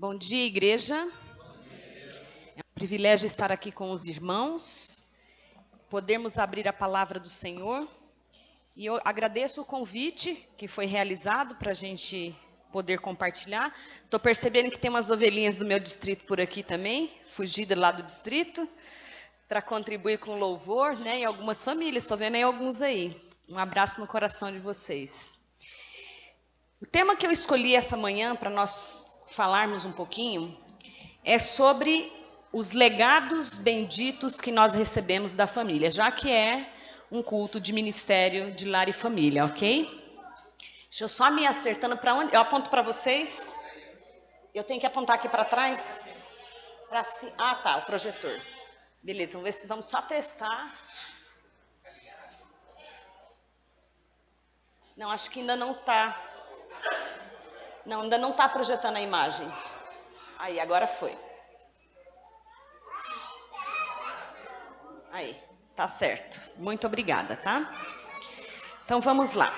Bom dia, igreja. É um privilégio estar aqui com os irmãos, podermos abrir a palavra do Senhor. E eu agradeço o convite que foi realizado para a gente poder compartilhar. Estou percebendo que tem umas ovelhinhas do meu distrito por aqui também, fugida lá do distrito, para contribuir com louvor, né? E algumas famílias, estou vendo aí alguns aí. Um abraço no coração de vocês. O tema que eu escolhi essa manhã para nós falarmos um pouquinho é sobre os legados benditos que nós recebemos da família, já que é um culto de ministério de lar e família, ok? Deixa eu só me acertando para onde. Eu aponto para vocês. Eu tenho que apontar aqui para trás? Para cima. Ah, tá, o projetor. Beleza, vamos ver se vamos só testar. Não, acho que ainda não está. Não, ainda não está projetando a imagem. Aí, agora foi. Aí, tá certo. Muito obrigada, tá? Então, vamos lá.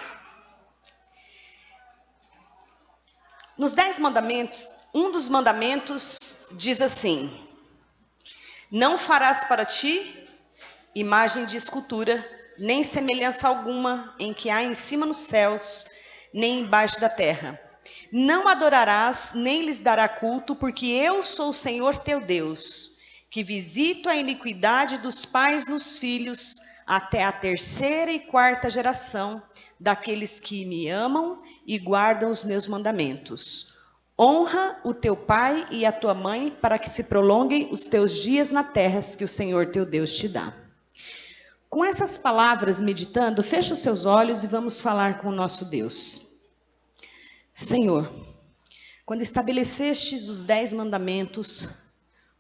Nos 10 mandamentos, um dos mandamentos diz assim: não farás para ti imagem de escultura, nem semelhança alguma em que há em cima nos céus, nem embaixo da terra. Não adorarás, nem lhes dará culto, porque eu sou o Senhor teu Deus, que visito a iniquidade dos pais nos filhos, até a 3ª e 4ª geração daqueles que me amam e guardam os meus mandamentos. Honra o teu pai e a tua mãe, para que se prolonguem os teus dias na terra que o Senhor teu Deus te dá. Com essas palavras, meditando, fecha os seus olhos e vamos falar com o nosso Deus. Senhor, quando estabelecestes os 10 mandamentos,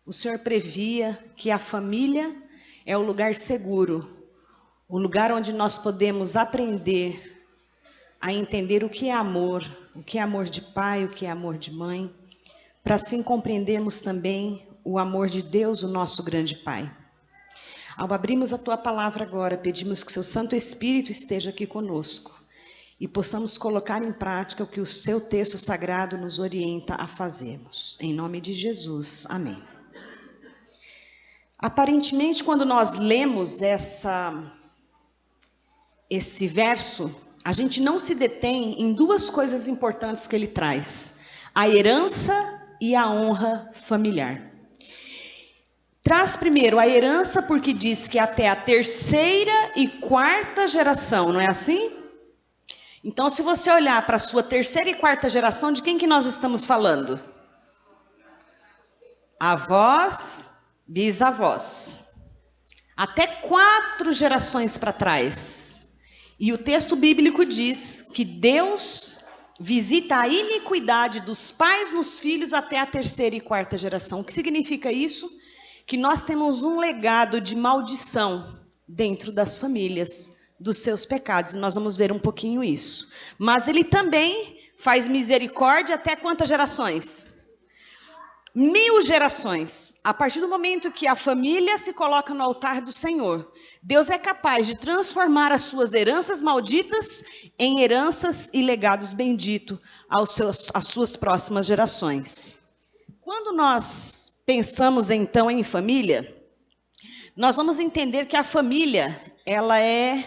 o Senhor previa que a família é o lugar seguro, o lugar onde nós podemos aprender a entender o que é amor de pai, o que é amor de mãe, para assim compreendermos também o amor de Deus, o nosso grande Pai. Ao abrirmos a Tua palavra agora, pedimos que o Seu Santo Espírito esteja aqui conosco e possamos colocar em prática o que o Seu texto sagrado nos orienta a fazermos. Em nome de Jesus, amém. Aparentemente, quando nós lemos esse verso, a gente não se detém em duas coisas importantes que ele traz: a herança e a honra familiar. Traz primeiro a herança porque diz que até a 3ª e 4ª geração, não é assim? Então, se você olhar para a sua 3ª e 4ª geração, de quem que nós estamos falando? Avós, bisavós. Até 4 gerações para trás. E o texto bíblico diz que Deus visita a iniquidade dos pais nos filhos até a 3ª e 4ª geração. O que significa isso? Que nós temos um legado de maldição dentro das famílias, dos seus pecados. E nós vamos ver um pouquinho isso. Mas ele também faz misericórdia até quantas gerações? 1000 gerações. A partir do momento que a família se coloca no altar do Senhor, Deus é capaz de transformar as suas heranças malditas em heranças e legados benditos às suas próximas gerações. Quando nós pensamos então em família, nós vamos entender que a família, ela é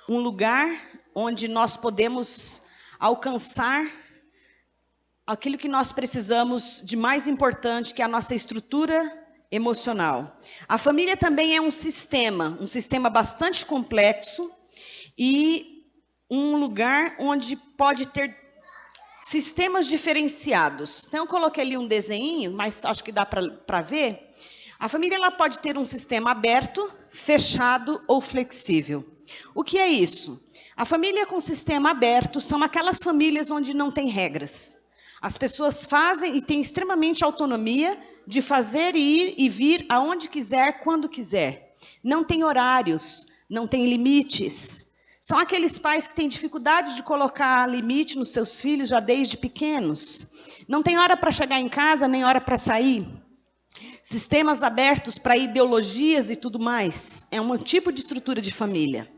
um lugar onde nós podemos alcançar aquilo que nós precisamos de mais importante, que é a nossa estrutura emocional. A família também é um sistema bastante complexo e um lugar onde pode ter sistemas diferenciados. Então, eu coloquei ali um desenho, mas acho que dá para ver. A família ela pode ter um sistema aberto, fechado ou flexível. O que é isso? A família com sistema aberto são aquelas famílias onde não tem regras. As pessoas fazem e têm extremamente autonomia de fazer, ir e vir aonde quiser, quando quiser. Não tem horários, não tem limites. São aqueles pais que têm dificuldade de colocar limite nos seus filhos já desde pequenos. Não tem hora para chegar em casa, nem hora para sair. Sistemas abertos para ideologias e tudo mais. É um tipo de estrutura de família.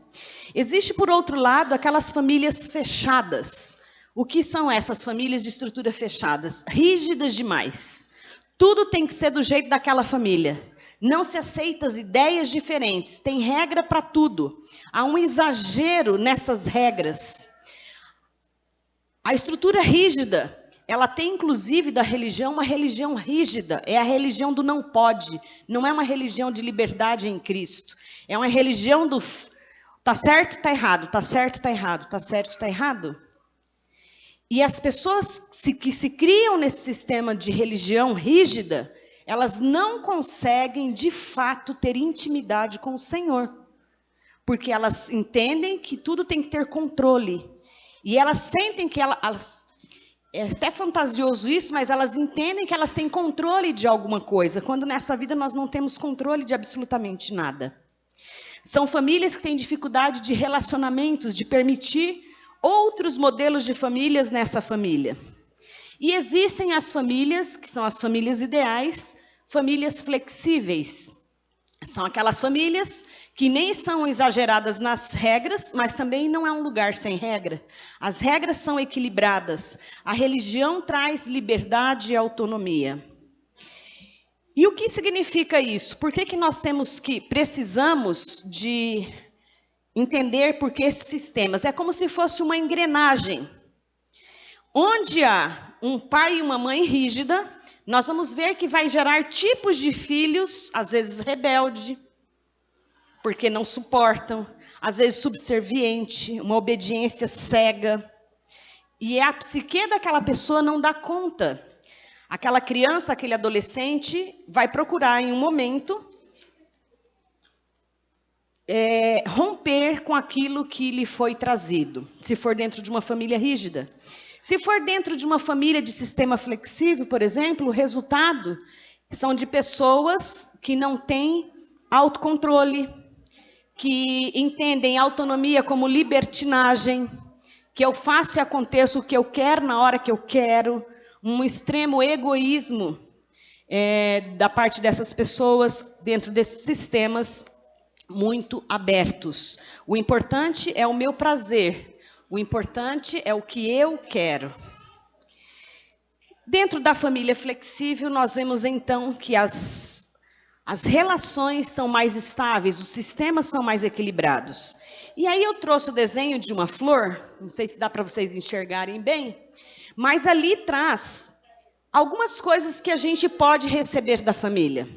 Existe, por outro lado, aquelas famílias fechadas, O que são essas famílias de estrutura fechadas? Rígidas demais. Tudo tem que ser do jeito daquela família. Não se aceita as ideias diferentes. Tem regra para tudo. Há um exagero nessas regras. A estrutura rígida, ela tem inclusive da religião uma religião rígida. É a religião do não pode. Não é uma religião de liberdade em Cristo. É uma religião do tá certo, tá errado, tá certo, tá errado, tá certo, tá errado. E as pessoas que se criam nesse sistema de religião rígida, elas não conseguem, de fato, ter intimidade com o Senhor. Porque elas entendem que tudo tem que ter controle. E elas sentem que elas é até fantasioso isso, mas elas entendem que elas têm controle de alguma coisa, quando nessa vida nós não temos controle de absolutamente nada. São famílias que têm dificuldade de relacionamentos, de permitir outros modelos de famílias nessa família. E existem as famílias, que são as famílias ideais, famílias flexíveis. São aquelas famílias que nem são exageradas nas regras, mas também não é um lugar sem regra. As regras são equilibradas. A religião traz liberdade e autonomia. E o que significa isso? Por que nós precisamos de entender por que esses sistemas? É como se fosse uma engrenagem. Onde há um pai e uma mãe rígida, nós vamos ver que vai gerar tipos de filhos, às vezes rebelde, porque não suportam, às vezes subserviente, uma obediência cega. E a psique daquela pessoa não dá conta. Aquela criança, aquele adolescente, vai procurar em um momento romper com aquilo que lhe foi trazido, se for dentro de uma família rígida. Se for dentro de uma família de sistema flexível, por exemplo, o resultado são de pessoas que não têm autocontrole, que entendem autonomia como libertinagem, que eu faço e aconteça o que eu quero na hora que eu quero, um extremo egoísmo da parte dessas pessoas dentro desses sistemas muito abertos. O importante é o meu prazer. O importante é o que eu quero. Dentro da família flexível, nós vemos então que as relações são mais estáveis, os sistemas são mais equilibrados. E aí eu trouxe o desenho de uma flor, não sei se dá para vocês enxergarem bem, mas ali traz algumas coisas que a gente pode receber da família.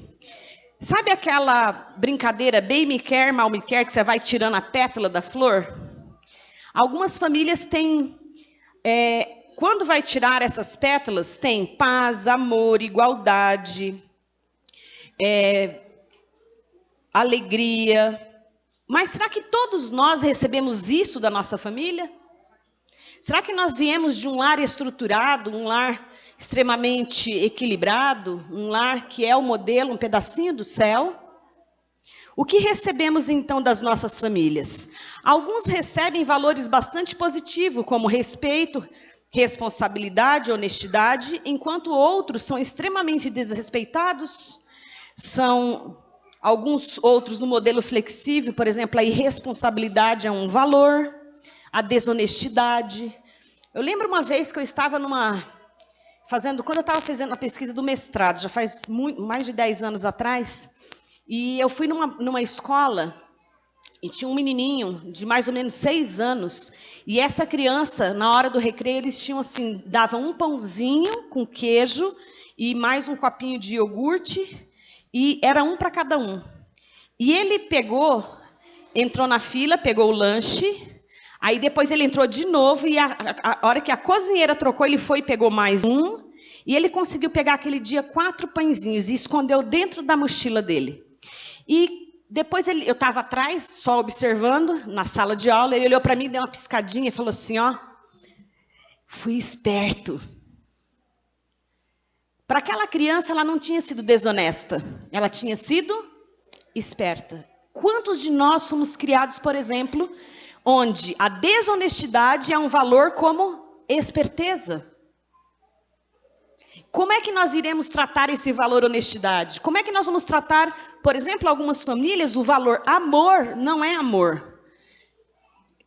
Sabe aquela brincadeira bem me quer, mal me quer, que você vai tirando a pétala da flor? Algumas famílias têm, quando vai tirar essas pétalas, tem paz, amor, igualdade, alegria. Mas será que todos nós recebemos isso da nossa família? Será que nós viemos de um lar estruturado, um lar extremamente equilibrado, um lar que é o modelo, um pedacinho do céu? O que recebemos então das nossas famílias? Alguns recebem valores bastante positivos, como respeito, responsabilidade, honestidade, enquanto outros são extremamente desrespeitados. São alguns outros no modelo flexível, por exemplo, a irresponsabilidade é um valor, a desonestidade. Eu lembro uma vez que eu estava quando eu estava fazendo a pesquisa do mestrado, já faz mais de 10 anos atrás, e eu fui numa escola e tinha um menininho de mais ou menos 6 anos, e essa criança, na hora do recreio, eles tinham assim, davam um pãozinho com queijo e mais um copinho de iogurte, e era um para cada um. E ele entrou na fila, pegou o lanche, aí depois ele entrou de novo, e a hora que a cozinheira trocou, ele foi e pegou mais um, e ele conseguiu pegar aquele dia 4 pãezinhos e escondeu dentro da mochila dele. E depois eu estava atrás, só observando, na sala de aula, ele olhou para mim, deu uma piscadinha e falou assim, ó, fui esperto. Para aquela criança, ela não tinha sido desonesta, ela tinha sido esperta. Quantos de nós somos criados, por exemplo, onde a desonestidade é um valor como esperteza? Como é que nós iremos tratar esse valor honestidade? Como é que nós vamos tratar, por exemplo, algumas famílias, o valor amor não é amor.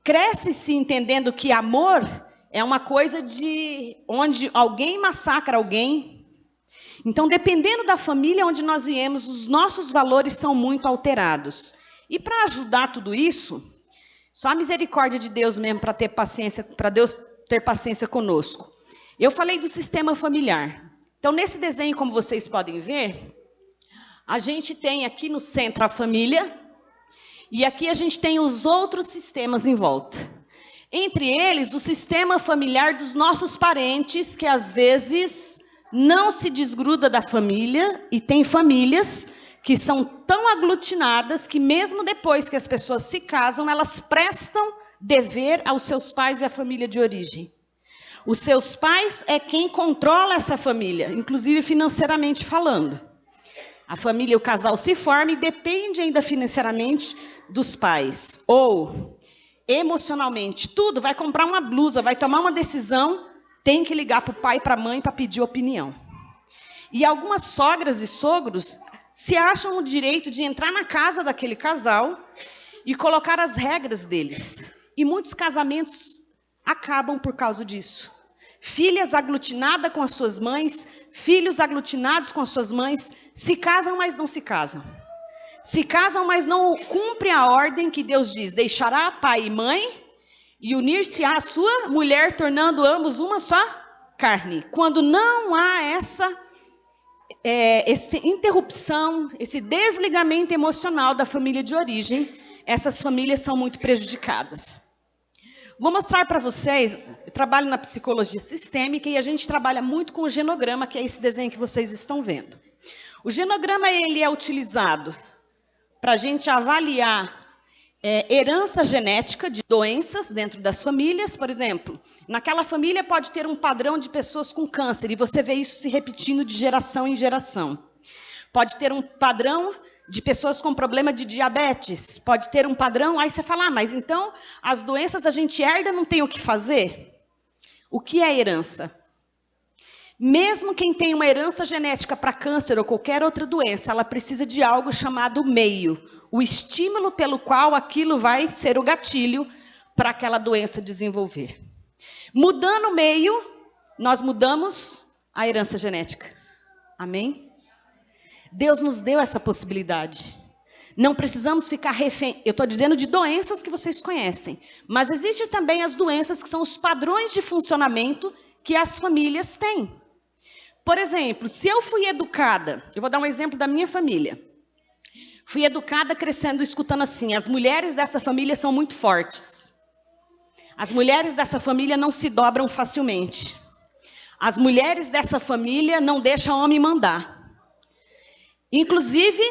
Cresce-se entendendo que amor É uma coisa de onde alguém massacra alguém. Então, dependendo da família onde nós viemos, os nossos valores são muito alterados. E para ajudar tudo isso, só a misericórdia de Deus mesmo para ter paciência, para Deus ter paciência conosco. Eu falei do sistema familiar. Então, nesse desenho, como vocês podem ver, a gente tem aqui no centro a família, e aqui a gente tem os outros sistemas em volta. Entre eles, o sistema familiar dos nossos parentes, que às vezes não se desgruda da família, e tem famílias que são tão aglutinadas que mesmo depois que as pessoas se casam, elas prestam dever aos seus pais e à família de origem. Os seus pais é quem controla essa família, inclusive financeiramente falando. A família, o casal se forma e depende ainda financeiramente dos pais. Ou emocionalmente, tudo, vai comprar uma blusa, vai tomar uma decisão, tem que ligar para o pai e para a mãe para pedir opinião. E algumas sogras e sogros se acham no direito de entrar na casa daquele casal e colocar as regras deles. E muitos casamentos acabam por causa disso. Filhas aglutinadas com as suas mães, filhos aglutinados com as suas mães, se casam, mas não se casam. Se casam, mas não cumprem a ordem que Deus diz, deixará pai e mãe e unir-se-á a sua mulher, tornando ambos uma só carne. Quando não há essa interrupção, esse desligamento emocional da família de origem, essas famílias são muito prejudicadas. Vou mostrar para vocês, eu trabalho na psicologia sistêmica e a gente trabalha muito com o genograma, que é esse desenho que vocês estão vendo. O genograma ele é utilizado para a gente avaliar herança genética de doenças dentro das famílias. Por exemplo, naquela família pode ter um padrão de pessoas com câncer e você vê isso se repetindo de geração em geração. Pode ter um padrão de pessoas com problema de diabetes, pode ter um padrão, aí você fala, mas então as doenças a gente herda, não tem o que fazer? O que é herança? Mesmo quem tem uma herança genética para câncer ou qualquer outra doença, ela precisa de algo chamado meio, o estímulo pelo qual aquilo vai ser o gatilho para aquela doença desenvolver. Mudando o meio, nós mudamos a herança genética. Amém? Deus nos deu essa possibilidade. Não precisamos ficar refém. Eu estou dizendo de doenças que vocês conhecem. Mas existem também as doenças que são os padrões de funcionamento que as famílias têm. Por exemplo, se eu fui educada, eu vou dar um exemplo da minha família. Fui educada crescendo, escutando assim, as mulheres dessa família são muito fortes. As mulheres dessa família não se dobram facilmente. As mulheres dessa família não deixam homem mandar. Inclusive,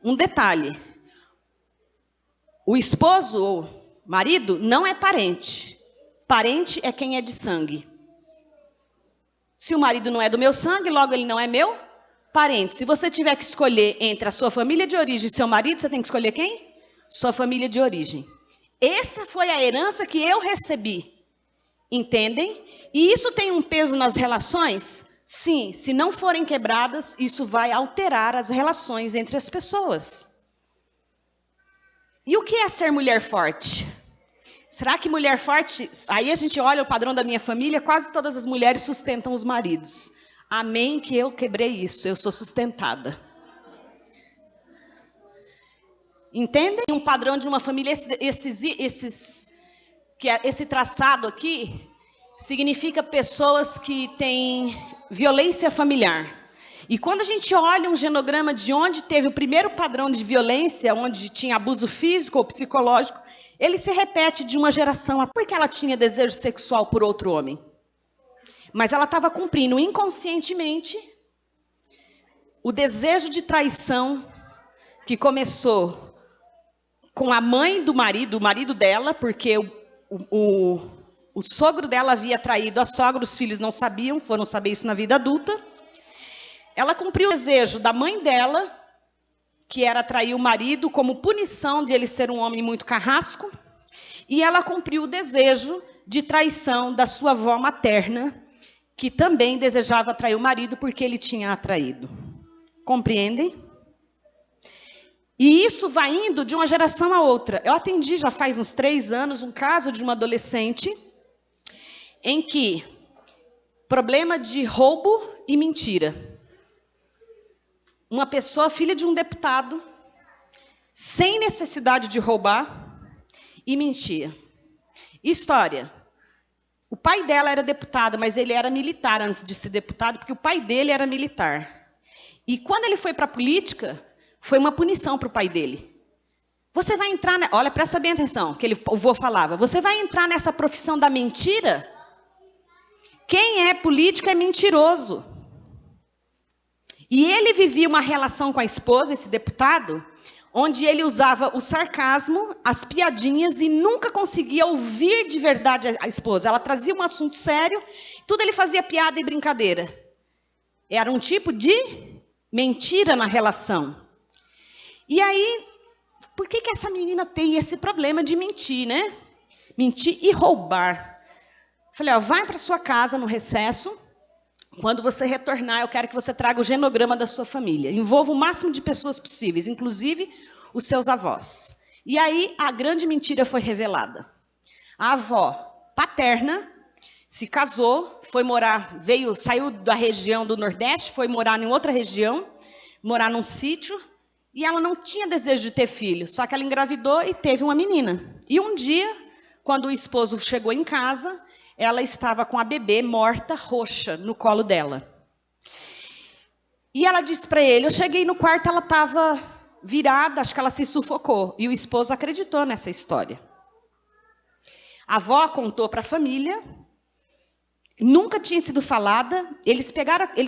um detalhe, o esposo ou marido não é parente. Parente é quem é de sangue. Se o marido não é do meu sangue, logo ele não é meu parente. Se você tiver que escolher entre a sua família de origem e seu marido, você tem que escolher quem? Sua família de origem. Essa foi a herança que eu recebi. Entendem? E isso tem um peso nas relações? Sim, se não forem quebradas, isso vai alterar as relações entre as pessoas. E o que é ser mulher forte? Será que mulher forte... Aí a gente olha o padrão da minha família, quase todas as mulheres sustentam os maridos. Amém que eu quebrei isso, eu sou sustentada. Entendem? Um padrão de uma família, esse traçado aqui... significa pessoas que têm violência familiar. E quando a gente olha um genograma de onde teve o primeiro padrão de violência, onde tinha abuso físico ou psicológico, ele se repete de uma geração. Porque ela tinha desejo sexual por outro homem. Mas ela estava cumprindo inconscientemente o desejo de traição que começou com a mãe do marido, o marido dela, porque o sogro dela havia traído a sogra, os filhos não sabiam, foram saber isso na vida adulta. Ela cumpriu o desejo da mãe dela, que era trair o marido como punição de ele ser um homem muito carrasco. E ela cumpriu o desejo de traição da sua avó materna, que também desejava trair o marido porque ele tinha a traído. Compreendem? E isso vai indo de uma geração a outra. Eu atendi já faz uns 3 anos um caso de uma adolescente. em que problema de roubo e mentira. Uma pessoa, filha de um deputado, sem necessidade de roubar e mentir. História. O pai dela era deputado, mas ele era militar antes de ser deputado, porque o pai dele era militar. E quando ele foi para a política, foi uma punição para o pai dele. Você vai entrar... Olha, presta bem atenção, que o vô falava. Você vai entrar nessa profissão da mentira? Quem é político é mentiroso. E ele vivia uma relação com a esposa, esse deputado, onde ele usava o sarcasmo, as piadinhas, e nunca conseguia ouvir de verdade a esposa. Ela trazia um assunto sério, tudo ele fazia piada e brincadeira. Era um tipo de mentira na relação. E aí, por que essa menina tem esse problema de mentir, né? Mentir e roubar. Falei, ó, vai para sua casa no recesso. Quando você retornar, eu quero que você traga o genograma da sua família. Envolva o máximo de pessoas possíveis, inclusive os seus avós. E aí, a grande mentira foi revelada. A avó paterna se casou, foi morar, saiu da região do Nordeste, foi morar em outra região, morar num sítio, e ela não tinha desejo de ter filho, só que ela engravidou e teve uma menina. E um dia, quando o esposo chegou em casa, ela estava com a bebê morta, roxa, no colo dela. E ela disse para ele, eu cheguei no quarto, ela estava virada, acho que ela se sufocou. E o esposo acreditou nessa história. A avó contou para a família, nunca tinha sido falada, eles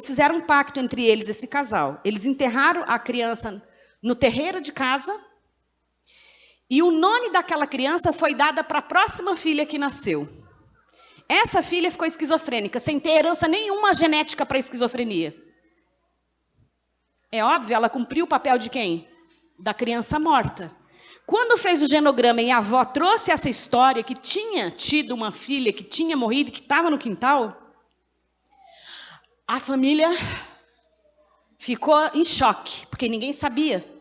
fizeram um pacto entre eles, esse casal. Eles enterraram a criança no terreiro de casa, e o nome daquela criança foi dada para a próxima filha que nasceu. Essa filha ficou esquizofrênica, sem ter herança nenhuma genética para esquizofrenia. É óbvio, ela cumpriu o papel de quem? Da criança morta. Quando fez o genograma e a avó trouxe essa história, que tinha tido uma filha que tinha morrido, que estava no quintal, a família ficou em choque, porque ninguém sabia.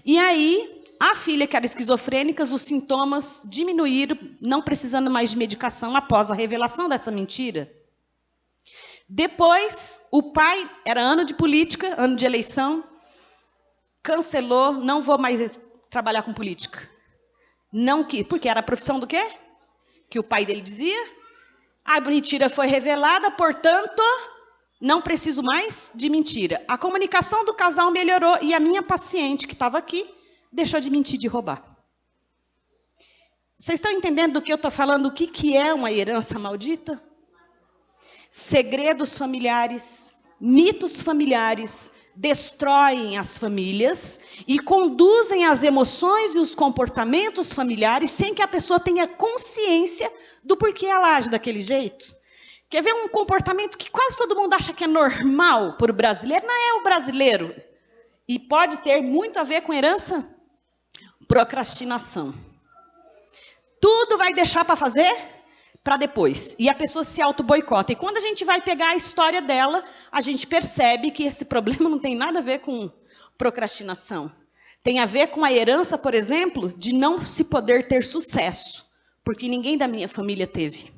E aí, a filha que era esquizofrênica, os sintomas diminuíram, não precisando mais de medicação após a revelação dessa mentira. Depois, o pai, era ano de política, ano de eleição, cancelou, não vou mais trabalhar com política. Não quis, porque era a profissão do quê? Que o pai dele dizia. A mentira foi revelada, portanto, não preciso mais de mentira. A comunicação do casal melhorou e a minha paciente, que estava aqui, deixou de mentir, de roubar. Vocês estão entendendo do que eu estou falando? O que é uma herança maldita? Segredos familiares, mitos familiares, destroem as famílias e conduzem as emoções e os comportamentos familiares sem que a pessoa tenha consciência do porquê ela age daquele jeito. Quer ver um comportamento que quase todo mundo acha que é normal para o brasileiro? Não é o brasileiro. E pode ter muito a ver com herança? Procrastinação. Tudo vai deixar para fazer para depois. E a pessoa se auto-boicota. E quando a gente vai pegar a história dela, a gente percebe que esse problema não tem nada a ver com procrastinação. Tem a ver com a herança, por exemplo, de não se poder ter sucesso. Porque ninguém da minha família teve.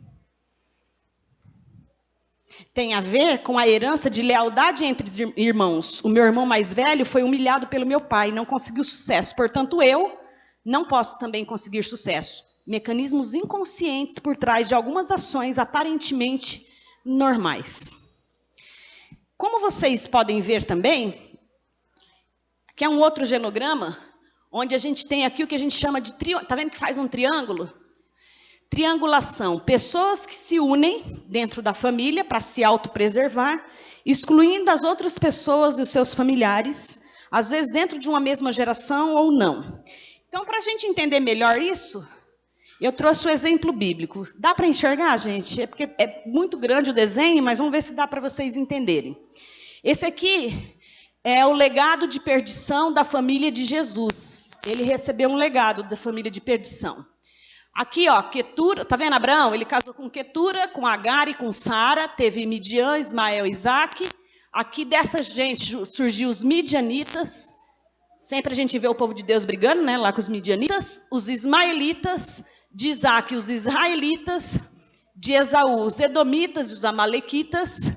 Tem a ver com a herança de lealdade entre irmãos. O meu irmão mais velho foi humilhado pelo meu pai, não conseguiu sucesso. Portanto, eu não posso também conseguir sucesso. Mecanismos inconscientes por trás de algumas ações aparentemente normais. Como vocês podem ver também, aqui é um outro genograma, onde a gente tem aqui o que a gente chama de triângulo. Está vendo que faz um triângulo? Triangulação. Pessoas que se unem dentro da família para se autopreservar, excluindo as outras pessoas e os seus familiares, às vezes dentro de uma mesma geração ou não. Então, para a gente entender melhor isso, eu trouxe o exemplo bíblico. Dá para enxergar, gente? É porque é muito grande o desenho, mas vamos ver se dá para vocês entenderem. Esse aqui é o legado de perdição da família de Jesus. Ele recebeu um legado da família de perdição. Aqui, ó, Quetura, tá vendo Abraão? Ele casou com Quetura, com Agar e com Sara, teve Midian, Ismael e Isaac. Aqui dessa gente surgiu os midianitas. Sempre a gente vê o povo de Deus brigando, né, lá com os midianitas. Os ismaelitas, de Isaac, os israelitas. de Esaú, os edomitas e os amalequitas.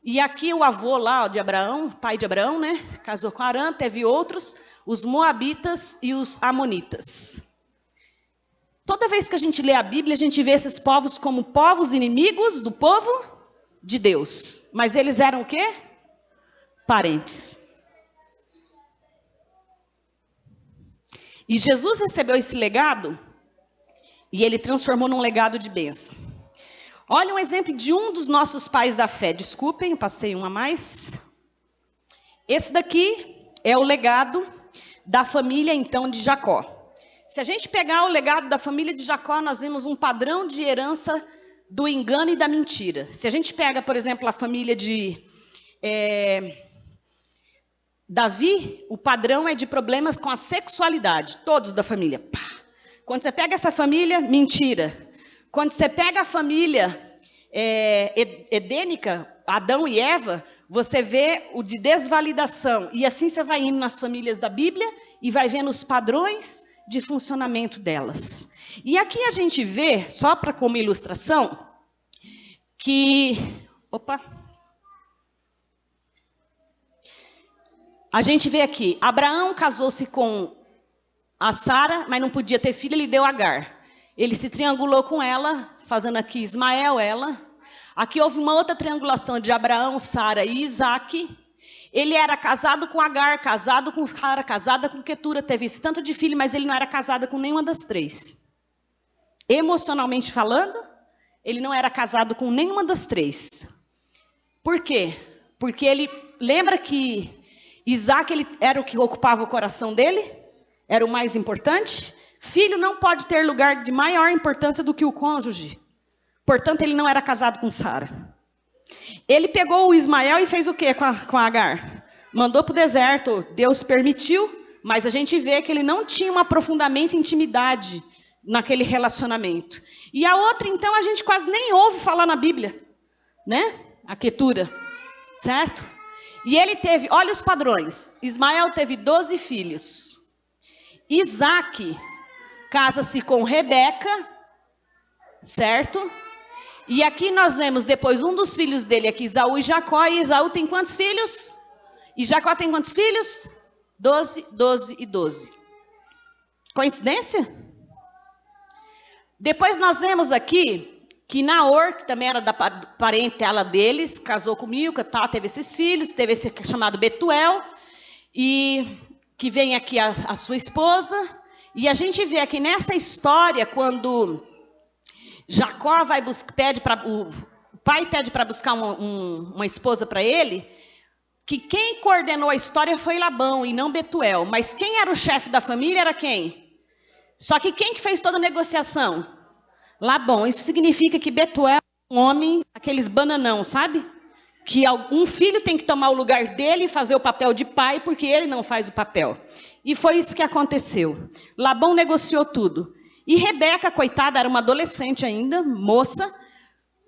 E aqui o avô lá de Abraão, pai de Abraão, né? Casou com Arã, teve outros, os moabitas e os amonitas. Toda vez que a gente lê a Bíblia, a gente vê esses povos como povos inimigos do povo de Deus. Mas eles eram o quê? Parentes. E Jesus recebeu esse legado e ele transformou num legado de bênção. Olha um exemplo de um dos nossos pais da fé. Desculpem, eu passei um a mais. Esse daqui é o legado da família, então, de Jacó. Se a gente pegar o legado da família de Jacó, nós vemos um padrão de herança do engano e da mentira. Se a gente pega, por exemplo, a família de Davi, o padrão é de problemas com a sexualidade. Todos da família. Pá. Quando você pega essa família, mentira. Quando você pega a família edênica, Adão e Eva, você vê o de desvalidação. E assim você vai indo nas famílias da Bíblia e vai vendo os padrões de funcionamento delas. E aqui a gente vê, só para como ilustração, que... Opa! A gente vê aqui, Abraão casou-se com a Sara, mas não podia ter filho, ele deu Agar. Ele se triangulou com ela, fazendo aqui Ismael, ela. Aqui houve uma outra triangulação de Abraão, Sara e Isaac. Ele era casado com Agar, casado com Sara, casado com Quetura. Teve esse tanto de filho, mas ele não era casado com nenhuma das três. Emocionalmente falando, ele não era casado com nenhuma das três. Por quê? Porque ele lembra que Isaac ele era o que ocupava o coração dele, era o mais importante. Filho não pode ter lugar de maior importância do que o cônjuge. Portanto, ele não era casado com Sara. Ele pegou o Ismael e fez o quê com a Agar? Mandou para o deserto. Deus permitiu, mas a gente vê que ele não tinha uma profundamente intimidade naquele relacionamento. E a outra, então, a gente quase nem ouve falar na Bíblia, né? A Quetura, certo? E ele teve, olha os padrões. Ismael teve 12 filhos. Isaac casa-se com Rebeca, certo? E aqui nós vemos depois um dos filhos dele aqui, Esaú e Jacó. E Esaú tem quantos filhos? E Jacó tem quantos filhos? 12, 12 e 12. Coincidência? Depois nós vemos aqui que Naor, que também era da parentela deles, casou com Milca, tá, teve esses filhos, teve esse chamado Betuel, e que vem aqui a sua esposa. E a gente vê aqui nessa história, quando Jacó vai o pai pede para buscar uma esposa para ele, que quem coordenou a história foi Labão e não Betuel. Mas quem era o chefe da família era quem? Só que quem que fez toda a negociação? Labão. Isso significa que Betuel é um homem, aqueles bananão, sabe? Que um filho tem que tomar o lugar dele e fazer o papel de pai, porque ele não faz o papel. E foi isso que aconteceu. Labão negociou tudo. E Rebeca, coitada, era uma adolescente ainda, moça.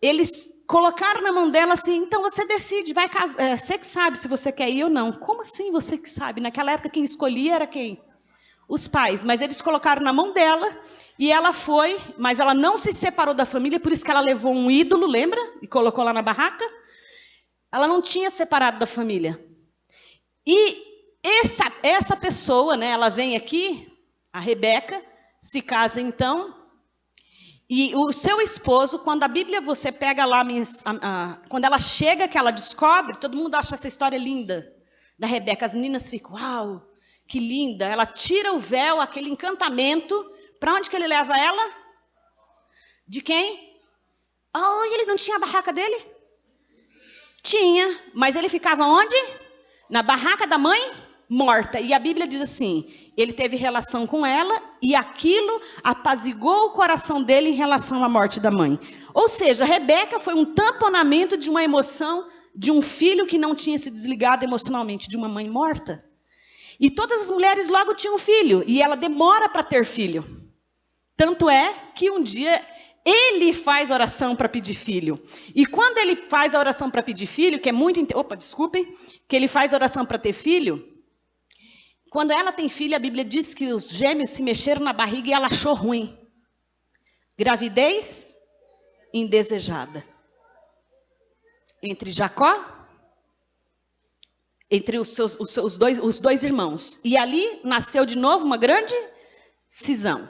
Eles colocaram na mão dela assim, então você decide, vai casar, você que sabe se você quer ir ou não. Como assim você que sabe? Naquela época quem escolhia era quem? Os pais. Mas eles colocaram na mão dela e ela foi, mas ela não se separou da família, por isso que ela levou um ídolo, lembra? E colocou lá na barraca. Ela não tinha separado da família. E essa pessoa, né, ela vem aqui, a Rebeca, se casa então, e o seu esposo, quando a Bíblia você pega lá, quando ela chega, que ela descobre, todo mundo acha essa história linda, da Rebeca, as meninas ficam, uau, que linda, ela tira o véu, aquele encantamento, para onde que ele leva ela? De quem? Oh, ele não tinha a barraca dele? Tinha, mas ele ficava onde? Na barraca da mãe? Morta. E a Bíblia diz assim, ele teve relação com ela e aquilo apaziguou o coração dele em relação à morte da mãe. Ou seja, Rebeca foi um tamponamento de uma emoção de um filho que não tinha se desligado emocionalmente de uma mãe morta. E todas as mulheres logo tinham filho e ela demora para ter filho. Tanto é que um dia ele faz oração para pedir filho. E quando ele faz a oração para pedir filho, que é muito... Opa, desculpem. Que ele faz oração para ter filho. Quando ela tem filho, a Bíblia diz que os gêmeos se mexeram na barriga e ela achou ruim. Gravidez indesejada. Entre Jacó, entre os dois irmãos. E ali nasceu de novo uma grande cisão.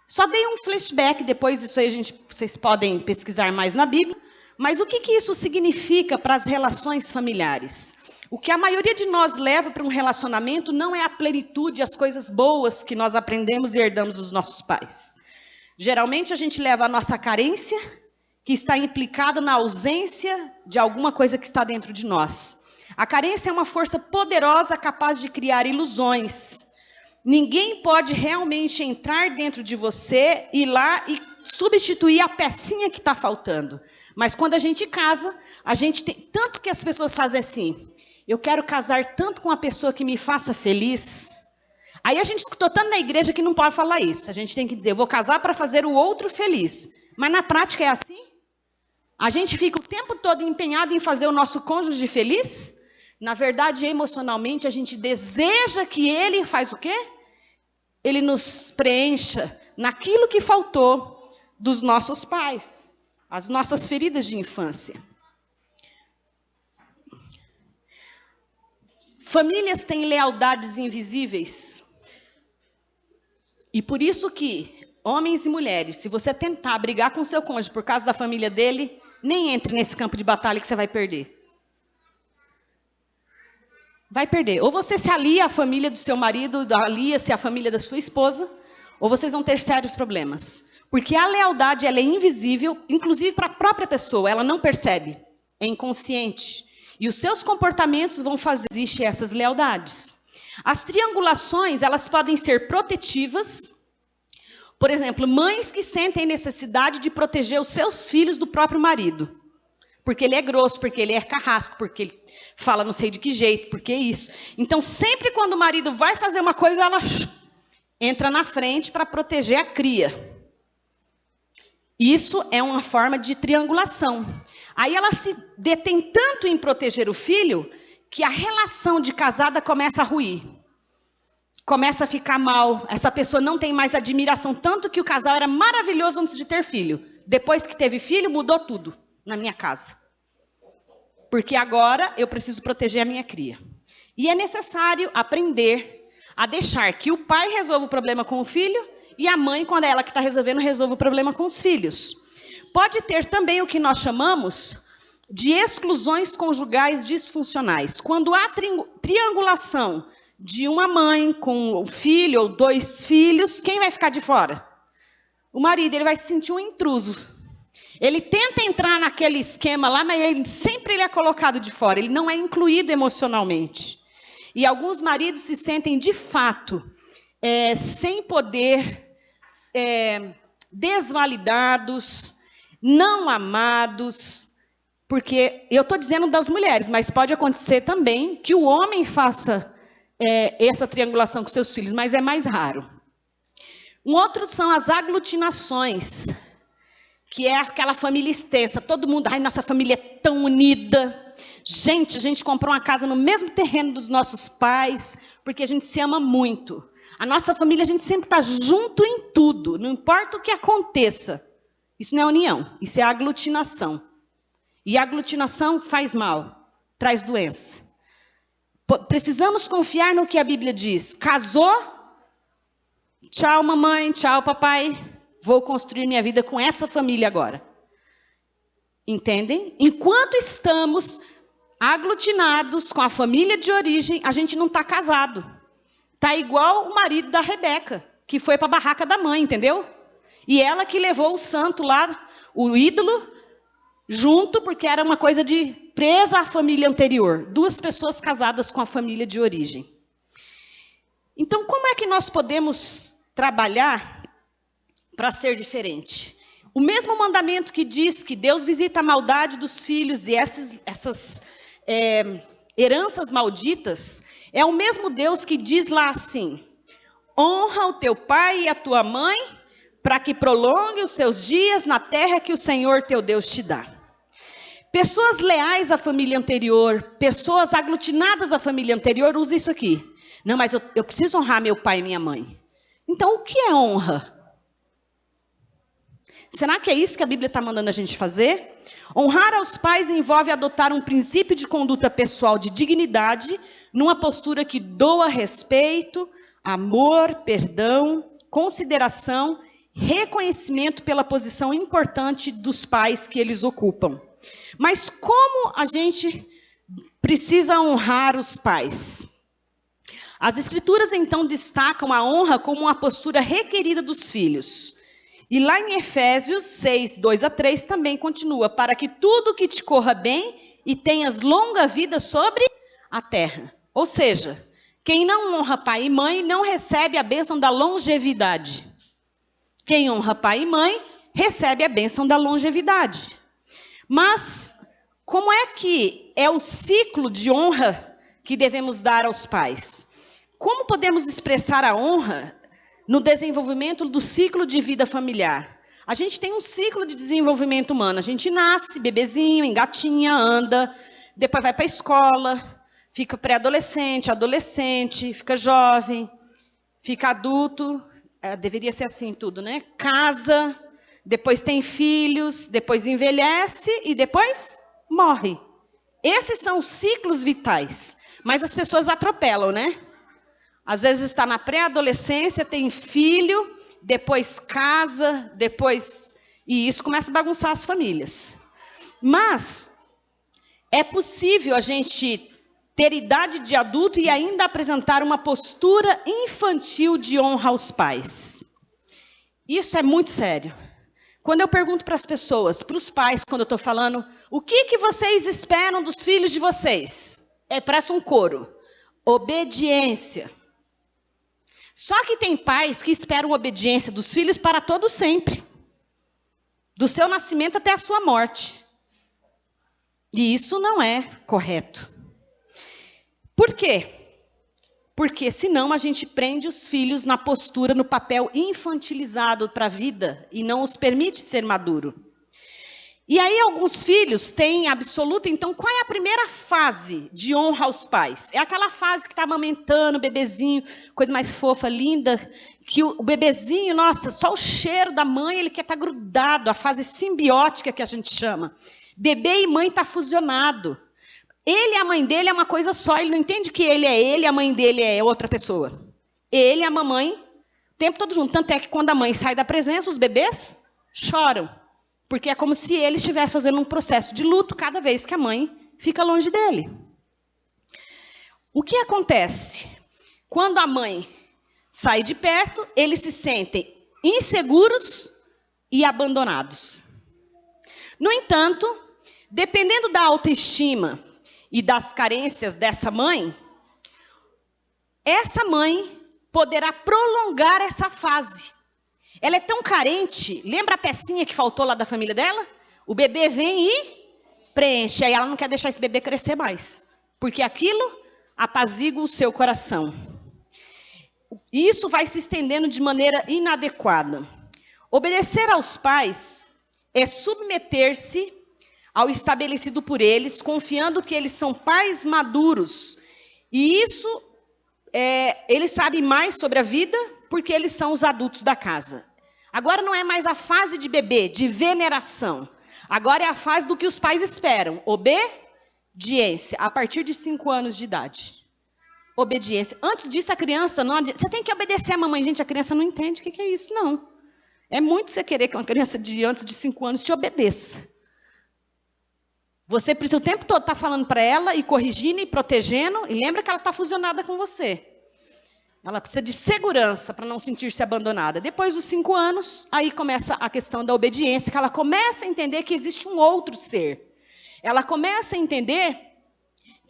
Só dei um flashback, depois isso aí vocês podem pesquisar mais na Bíblia. Mas o que isso significa para as relações familiares? O que a maioria de nós leva para um relacionamento não é a plenitude, as coisas boas que nós aprendemos e herdamos dos nossos pais. Geralmente a gente leva a nossa carência, que está implicada na ausência de alguma coisa que está dentro de nós. A carência é uma força poderosa capaz de criar ilusões. Ninguém pode realmente entrar dentro de você, ir lá e substituir a pecinha que está faltando. Mas quando a gente casa, a gente tem... Tanto que as pessoas fazem assim, eu quero casar tanto com uma pessoa que me faça feliz. Aí a gente escutou tanto na igreja que não pode falar isso. A gente tem que dizer, eu vou casar para fazer o outro feliz. Mas na prática é assim? A gente fica o tempo todo empenhado em fazer o nosso cônjuge feliz? Na verdade, emocionalmente, a gente deseja que ele faz o quê? Ele nos preencha naquilo que faltou dos nossos pais, as nossas feridas de infância. Famílias têm lealdades invisíveis. E por isso que, homens e mulheres, se você tentar brigar com seu cônjuge por causa da família dele, nem entre nesse campo de batalha que você vai perder. Vai perder. Ou você se alia à família do seu marido, alia-se à família da sua esposa, ou vocês vão ter sérios problemas. Porque a lealdade, ela é invisível, inclusive para a própria pessoa, ela não percebe, é inconsciente. E os seus comportamentos vão fazer existir essas lealdades. As triangulações, elas podem ser protetivas. Por exemplo, mães que sentem necessidade de proteger os seus filhos do próprio marido. Porque ele é grosso, porque ele é carrasco, porque ele fala não sei de que jeito, porque isso. Então, sempre quando o marido vai fazer uma coisa, ela entra na frente para proteger a cria. Isso é uma forma de triangulação. Aí ela se detém tanto em proteger o filho, que a relação de casada começa a ruir. Começa a ficar mal. Essa pessoa não tem mais admiração, tanto que o casal era maravilhoso antes de ter filho. Depois que teve filho, mudou tudo na minha casa. Porque agora eu preciso proteger a minha cria. E é necessário aprender a deixar que o pai resolva o problema com o filho e a mãe, quando é ela que está resolvendo, resolva o problema com os filhos. Pode ter também o que nós chamamos de exclusões conjugais disfuncionais. Quando há triangulação de uma mãe com um filho ou dois filhos, quem vai ficar de fora? O marido, ele vai se sentir um intruso. Ele tenta entrar naquele esquema lá, mas sempre ele é colocado de fora. Ele não é incluído emocionalmente. E alguns maridos se sentem, de fato, sem poder, desvalidados, não amados. Porque eu estou dizendo das mulheres, mas pode acontecer também que o homem faça essa triangulação com seus filhos, mas é mais raro. Um outro são as aglutinações, que é aquela família extensa, todo mundo, ai, nossa família é tão unida. Gente, a gente comprou uma casa no mesmo terreno dos nossos pais, porque a gente se ama muito. A nossa família, a gente sempre está junto em tudo, não importa o que aconteça. Isso não é união, isso é aglutinação. E a aglutinação faz mal, traz doença. Precisamos confiar no que a Bíblia diz. Casou? Tchau, mamãe, tchau, papai. Vou construir minha vida com essa família agora. Entendem? Enquanto estamos aglutinados com a família de origem, a gente não está casado. Está igual o marido da Rebeca, que foi para a barraca da mãe, entendeu? E ela que levou o santo lá, o ídolo, junto, porque era uma coisa de presa à família anterior. Duas pessoas casadas com a família de origem. Então, como é que nós podemos trabalhar para ser diferente? O mesmo mandamento que diz que Deus visita a maldade dos filhos e essas heranças malditas, é o mesmo Deus que diz lá assim: honra o teu pai e a tua mãe, para que prolongue os seus dias na terra que o Senhor teu Deus te dá. Pessoas leais à família anterior, pessoas aglutinadas à família anterior, usam isso aqui. Não, mas eu preciso honrar meu pai e minha mãe. Então, o que é honra? Será que é isso que a Bíblia está mandando a gente fazer? Honrar aos pais envolve adotar um princípio de conduta pessoal de dignidade, numa postura que doa respeito, amor, perdão, consideração, reconhecimento pela posição importante dos pais que eles ocupam. Mas como a gente precisa honrar os pais? As Escrituras, então, destacam a honra como uma postura requerida dos filhos. E lá em Efésios 6, 2-3, também continua, para que tudo que te corra bem e tenhas longa vida sobre a terra. Ou seja, quem não honra pai e mãe não recebe a bênção da longevidade. Quem honra pai e mãe recebe a bênção da longevidade. Mas como é que é o ciclo de honra que devemos dar aos pais? Como podemos expressar a honra no desenvolvimento do ciclo de vida familiar? A gente tem um ciclo de desenvolvimento humano. A gente nasce, bebezinho, engatinha, anda, depois vai para a escola, fica pré-adolescente, adolescente, fica jovem, fica adulto, deveria ser assim tudo, né? Casa, depois tem filhos, depois envelhece e depois morre. Esses são os ciclos vitais, mas as pessoas atropelam, né? Às vezes está na pré-adolescência, tem filho, depois casa, depois... E isso começa a bagunçar as famílias. Mas é possível a gente ter idade de adulto e ainda apresentar uma postura infantil de honra aos pais. Isso é muito sério. Quando eu pergunto para as pessoas, para os pais, quando eu estou falando, o que vocês esperam dos filhos de vocês? Parece um coro. Obediência. Só que tem pais que esperam obediência dos filhos para todo sempre. Do seu nascimento até a sua morte. E isso não é correto. Por quê? Porque senão a gente prende os filhos na postura, no papel infantilizado para a vida e não os permite ser maduro. E aí alguns filhos têm absoluta, então qual é a primeira fase de honra aos pais? É aquela fase que está amamentando o bebezinho, coisa mais fofa, linda, que o bebezinho, nossa, só o cheiro da mãe, ele quer estar grudado, a fase simbiótica que a gente chama. Bebê e mãe está fusionado. Ele e a mãe dele é uma coisa só, ele não entende que ele é ele e a mãe dele é outra pessoa. Ele e a mamãe, o tempo todo junto. Tanto é que quando a mãe sai da presença, os bebês choram. Porque é como se ele estivesse fazendo um processo de luto cada vez que a mãe fica longe dele. O que acontece? Quando a mãe sai de perto, eles se sentem inseguros e abandonados. No entanto, dependendo da autoestima e das carências dessa mãe, essa mãe poderá prolongar essa fase. Ela é tão carente, lembra a pecinha que faltou lá da família dela? O bebê vem e preenche, aí ela não quer deixar esse bebê crescer mais, porque aquilo apazigua o seu coração. Isso vai se estendendo de maneira inadequada. Obedecer aos pais é submeter-se ao estabelecido por eles, confiando que eles são pais maduros. E isso, eles sabem mais sobre a vida, porque eles são os adultos da casa. Agora não é mais a fase de bebê, de veneração. Agora é a fase do que os pais esperam. Obediência, a partir de 5 anos de idade. Obediência. Antes disso, a criança não adianta. Você tem que obedecer a mamãe. Gente, a criança não entende o que é isso, não. É muito você querer que uma criança de antes de 5 anos te obedeça. Você precisa o tempo todo estar falando para ela e corrigindo e protegendo. E lembra que ela está fusionada com você. Ela precisa de segurança para não sentir-se abandonada. Depois dos 5 anos, aí começa a questão da obediência, que ela começa a entender que existe um outro ser. Ela começa a entender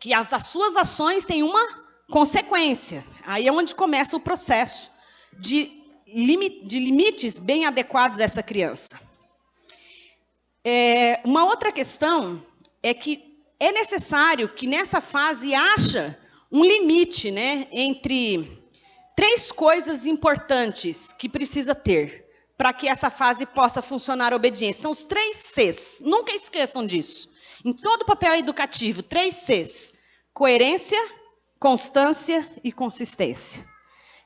que as suas ações têm uma consequência. Aí é onde começa o processo de limites bem adequados dessa criança. Uma outra questão é que é necessário que nessa fase haja um limite, né, entre 3 coisas importantes que precisa ter para que essa fase possa funcionar a obediência. São os 3 Cs. Nunca esqueçam disso. Em todo papel educativo, 3 Cs. Coerência, constância e consistência.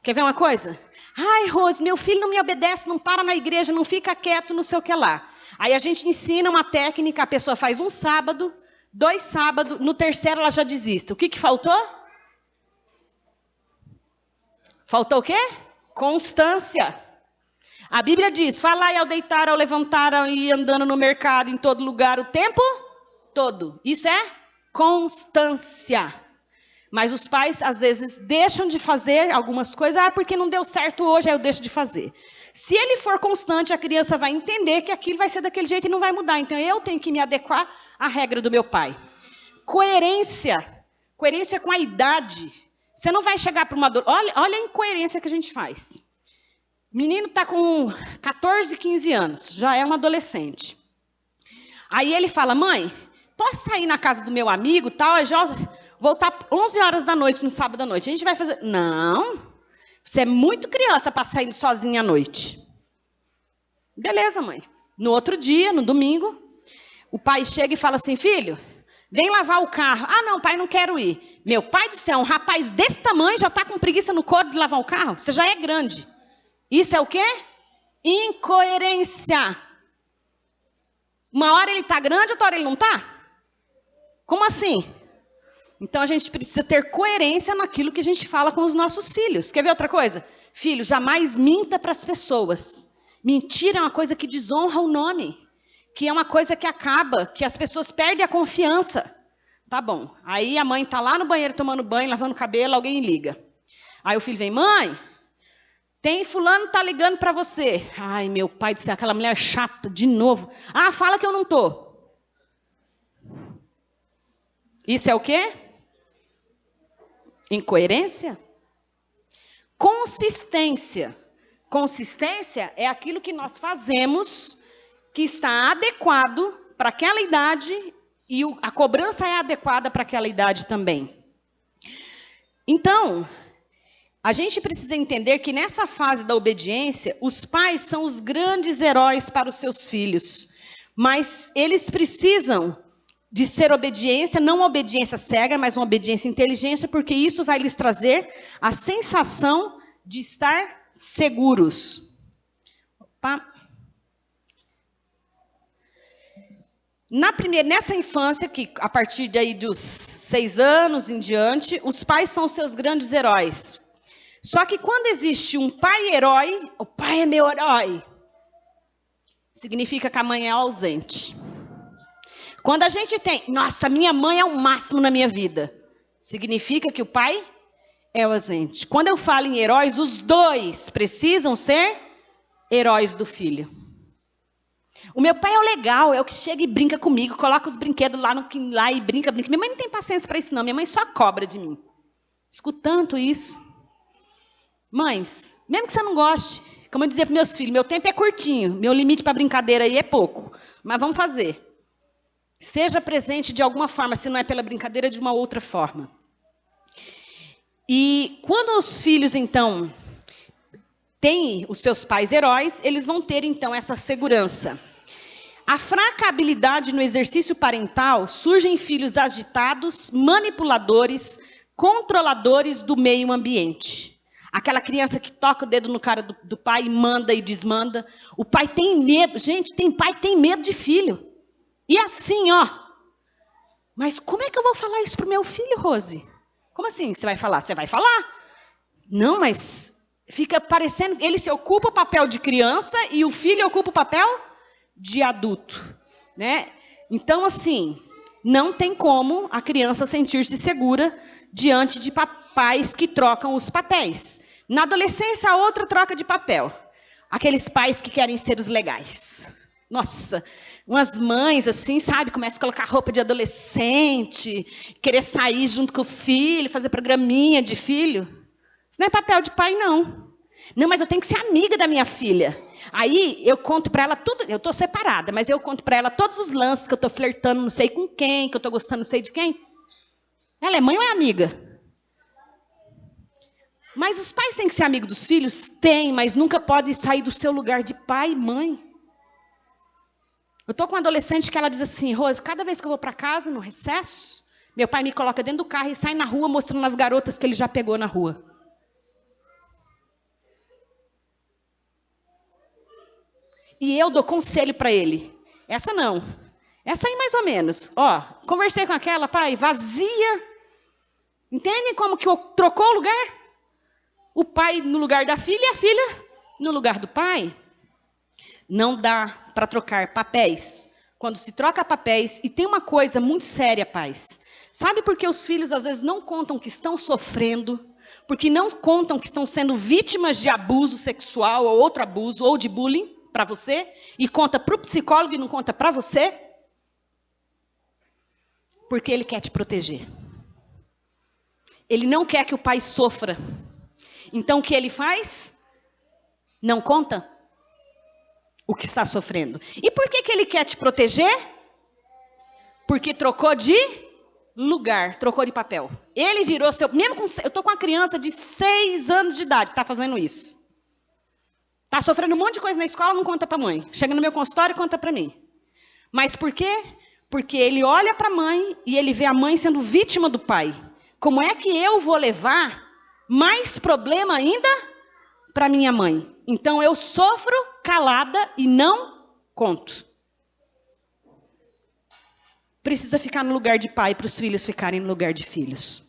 Quer ver uma coisa? Ai, Rose, meu filho não me obedece, não para na igreja, não fica quieto, não sei o que lá. Aí a gente ensina uma técnica, a pessoa faz um sábado, 2 sábados, no terceiro ela já desiste. O que faltou? Faltou o quê? Constância. A Bíblia diz, falai ao deitar, ao levantar, ao ir andando no mercado, em todo lugar, o tempo todo. Isso é constância. Mas os pais, às vezes, deixam de fazer algumas coisas, porque não deu certo hoje, aí eu deixo de fazer. Se ele for constante, a criança vai entender que aquilo vai ser daquele jeito e não vai mudar. Então, eu tenho que me adequar à regra do meu pai. Coerência. Coerência com a idade. Você não vai chegar para uma... Olha a incoerência que a gente faz. Menino está com 14, 15 anos, já é um adolescente. Aí ele fala, mãe, posso sair na casa do meu amigo, tal, eu já voltar 11 horas da noite, no sábado à noite. A gente vai fazer... Não, você é muito criança para sair sozinha à noite. Beleza, mãe. No outro dia, no domingo, o pai chega e fala assim, filho, vem lavar o carro. Ah, não, pai, não quero ir. Meu pai do céu, um rapaz desse tamanho já está com preguiça no couro de lavar o carro? Você já é grande. Isso é o quê? Incoerência. Uma hora ele está grande, outra hora ele não está? Como assim? Então, a gente precisa ter coerência naquilo que a gente fala com os nossos filhos. Quer ver outra coisa? Filho, jamais minta para as pessoas. Mentira é uma coisa que desonra o nome. Que é uma coisa que acaba, que as pessoas perdem a confiança. Tá bom. Aí a mãe está lá no banheiro tomando banho, lavando o cabelo, alguém liga. Aí o filho vem, mãe, tem fulano está ligando para você. Ai, meu pai do céu, aquela mulher chata, de novo. Ah, fala que eu não estou. Isso é o quê? Incoerência? Consistência. Consistência é aquilo que nós fazemos que está adequado para aquela idade e a cobrança é adequada para aquela idade também. Então, a gente precisa entender que nessa fase da obediência, os pais são os grandes heróis para os seus filhos. Mas eles precisam de ser obediência, não uma obediência cega, mas uma obediência inteligente, porque isso vai lhes trazer a sensação de estar seguros. Opa. Nessa infância, que a partir daí dos 6 anos em diante, os pais são os seus grandes heróis. Só que quando existe um pai herói, o pai é meu herói, significa que a mãe é ausente. Quando a gente tem, nossa, minha mãe é o máximo na minha vida, significa que o pai é ausente. Quando eu falo em heróis, os dois precisam ser heróis do filho. O meu pai é o legal, é o que chega e brinca comigo, coloca os brinquedos lá e brinca. Minha mãe não tem paciência para isso não, minha mãe só cobra de mim. Escuto tanto isso. Mães, mesmo que você não goste, como eu dizia para meus filhos, meu tempo é curtinho, meu limite para brincadeira aí é pouco, mas vamos fazer. Seja presente de alguma forma, se não é pela brincadeira, de uma outra forma. E quando os filhos, então, têm os seus pais heróis, eles vão ter, então, essa segurança. A fraca habilidade no exercício parental surge em filhos agitados, manipuladores, controladores do meio ambiente. Aquela criança que toca o dedo no cara do pai, manda e desmanda. O pai tem medo. Gente, pai que tem medo de filho. E assim, ó. Mas como é que eu vou falar isso para o meu filho, Rose? Como assim você vai falar? Você vai falar. Não, mas fica parecendo... Ele se ocupa o papel de criança e o filho ocupa o papel de adulto, né? Então, assim, não tem como a criança sentir-se segura diante de pais que trocam os papéis. Na adolescência, a outra troca de papel. Aqueles pais que querem ser os legais. Nossa, umas mães assim, sabe, começam a colocar roupa de adolescente, querer sair junto com o filho, fazer programinha de filho. Isso não é papel de pai, não. Não, mas eu tenho que ser amiga da minha filha. Aí eu conto para ela tudo, eu estou separada, mas eu conto para ela todos os lances que eu estou flertando, não sei com quem, que eu estou gostando, não sei de quem. Ela é mãe ou é amiga? Mas os pais têm que ser amigos dos filhos? Tem, mas nunca pode sair do seu lugar de pai e mãe. Eu estou com uma adolescente que ela diz assim, Rose, cada vez que eu vou para casa, no recesso, meu pai me coloca dentro do carro e sai na rua mostrando as garotas que ele já pegou na rua. e eu dou conselho para ele. Essa não. Essa aí mais ou menos. Ó, conversei com aquela, pai, vazia. Entendem como que trocou o lugar? O pai no lugar da filha e a filha no lugar do pai. Não dá para trocar papéis. Quando se troca papéis, e tem uma coisa muito séria, pais. Sabe por que os filhos às vezes não contam que estão sofrendo? Porque não contam que estão sendo vítimas de abuso sexual ou outro abuso, ou de bullying para você, e conta para o psicólogo e não conta para você? Porque ele quer te proteger. Ele não quer que o pai sofra. Então o que ele faz? Não conta o que está sofrendo. E por que ele quer te proteger? Porque trocou de lugar, trocou de papel. Ele virou seu... Mesmo com, eu estou com uma criança de 6 anos de idade que está fazendo isso. Está sofrendo um monte de coisa na escola, não conta para a mãe. Chega no meu consultório e conta para mim. Mas por quê? Porque ele olha para a mãe e ele vê a mãe sendo vítima do pai. Como é que eu vou levar mais problema ainda para minha mãe? Então eu sofro calada e não conto. Precisa ficar no lugar de pai para os filhos ficarem no lugar de filhos.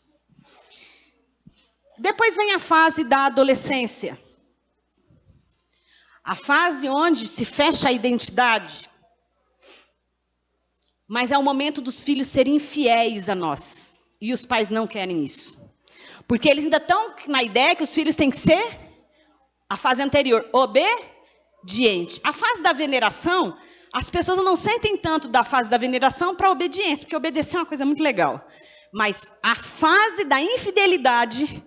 Depois vem a fase da adolescência. A fase onde se fecha a identidade. Mas é o momento dos filhos serem infiéis a nós. E os pais não querem isso. Porque eles ainda estão na ideia que os filhos têm que ser, a fase anterior, obediente. A fase da veneração, as pessoas não sentem tanto da fase da veneração para a obediência, porque obedecer é uma coisa muito legal. Mas a fase da infidelidade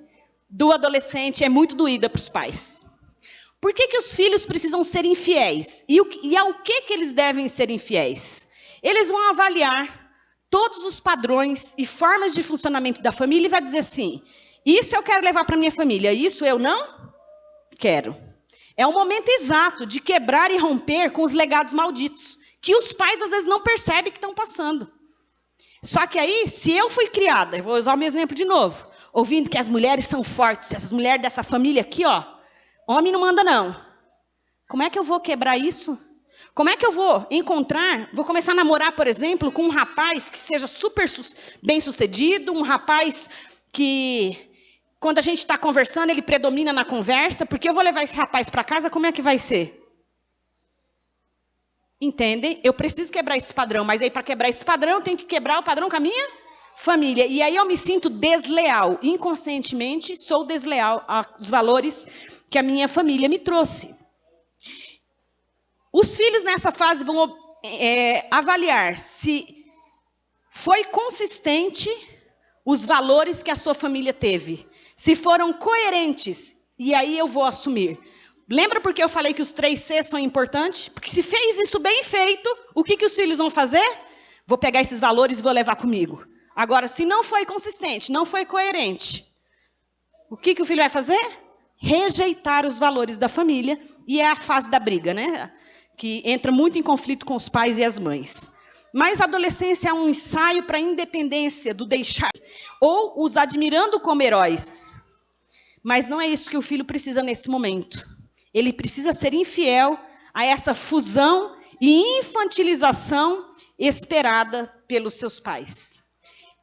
do adolescente é muito doída para os pais. Por que os filhos precisam ser infiéis? E ao que eles devem ser infiéis? Eles vão avaliar todos os padrões e formas de funcionamento da família e vai dizer assim, isso eu quero levar para minha família, isso eu não quero. É o momento exato de quebrar e romper com os legados malditos, que os pais às vezes não percebem que estão passando. Só que aí, se eu fui criada, eu vou usar o meu exemplo de novo, ouvindo que as mulheres são fortes, essas mulheres dessa família aqui, ó, homem não manda não. Como é que eu vou quebrar isso? Como é que eu vou começar a namorar, por exemplo, com um rapaz que seja super bem sucedido, um rapaz que, quando a gente está conversando, ele predomina na conversa, porque eu vou levar esse rapaz para casa, como é que vai ser? Entendem? Eu preciso quebrar esse padrão, mas aí para quebrar esse padrão, eu tenho que quebrar o padrão com a minha família. E aí eu me sinto desleal, inconscientemente sou desleal aos valores que a minha família me trouxe. Os filhos nessa fase vão avaliar se foi consistente os valores que a sua família teve. Se foram coerentes, e aí eu vou assumir. Lembra porque eu falei que os 3 Cs são importantes? Porque se fez isso bem feito, o que os filhos vão fazer? Vou pegar esses valores e vou levar comigo. Agora, se não foi consistente, não foi coerente, o que o filho vai fazer? Rejeitar os valores da família, e é a fase da briga, né? Que entra muito em conflito com os pais e as mães. Mas a adolescência é um ensaio para a independência do deixar, ou os admirando como heróis. Mas não é isso que o filho precisa nesse momento. Ele precisa ser infiel a essa fusão e infantilização esperada pelos seus pais.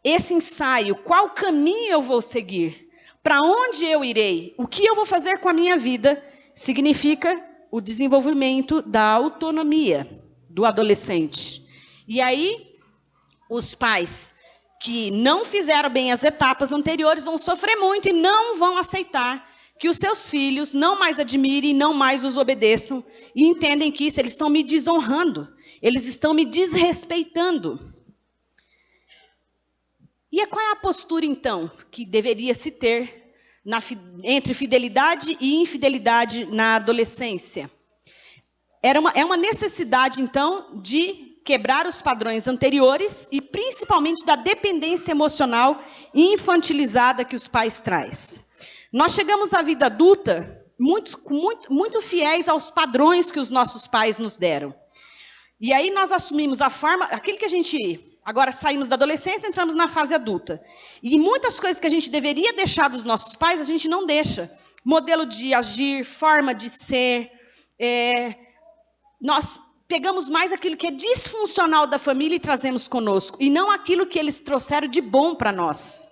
Esse ensaio, qual caminho eu vou seguir? Para onde eu irei? O que eu vou fazer com a minha vida? Significa o desenvolvimento da autonomia do adolescente. E aí, os pais que não fizeram bem as etapas anteriores vão sofrer muito e não vão aceitar que os seus filhos não mais admirem, não mais os obedeçam, e entendem que isso, eles estão me desonrando, eles estão me desrespeitando. E qual é a postura, então, que deveria se ter entre fidelidade e infidelidade na adolescência? É uma necessidade, então, de quebrar os padrões anteriores e, principalmente, da dependência emocional infantilizada que os pais trazem. Nós chegamos à vida adulta muito fiéis aos padrões que os nossos pais nos deram. E aí nós assumimos aquilo que a gente... Agora saímos da adolescência e entramos na fase adulta. E muitas coisas que a gente deveria deixar dos nossos pais, a gente não deixa. Modelo de agir, forma de ser, nós pegamos mais aquilo que é disfuncional da família e trazemos conosco, e não aquilo que eles trouxeram de bom para nós.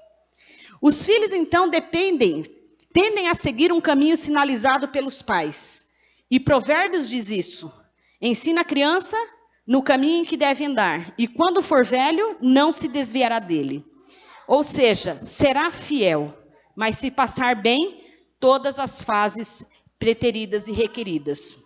Os filhos, então, tendem a seguir um caminho sinalizado pelos pais. E Provérbios diz isso. Ensina a criança no caminho em que deve andar, e quando for velho, não se desviará dele. Ou seja, será fiel, mas se passar bem todas as fases preteridas e requeridas.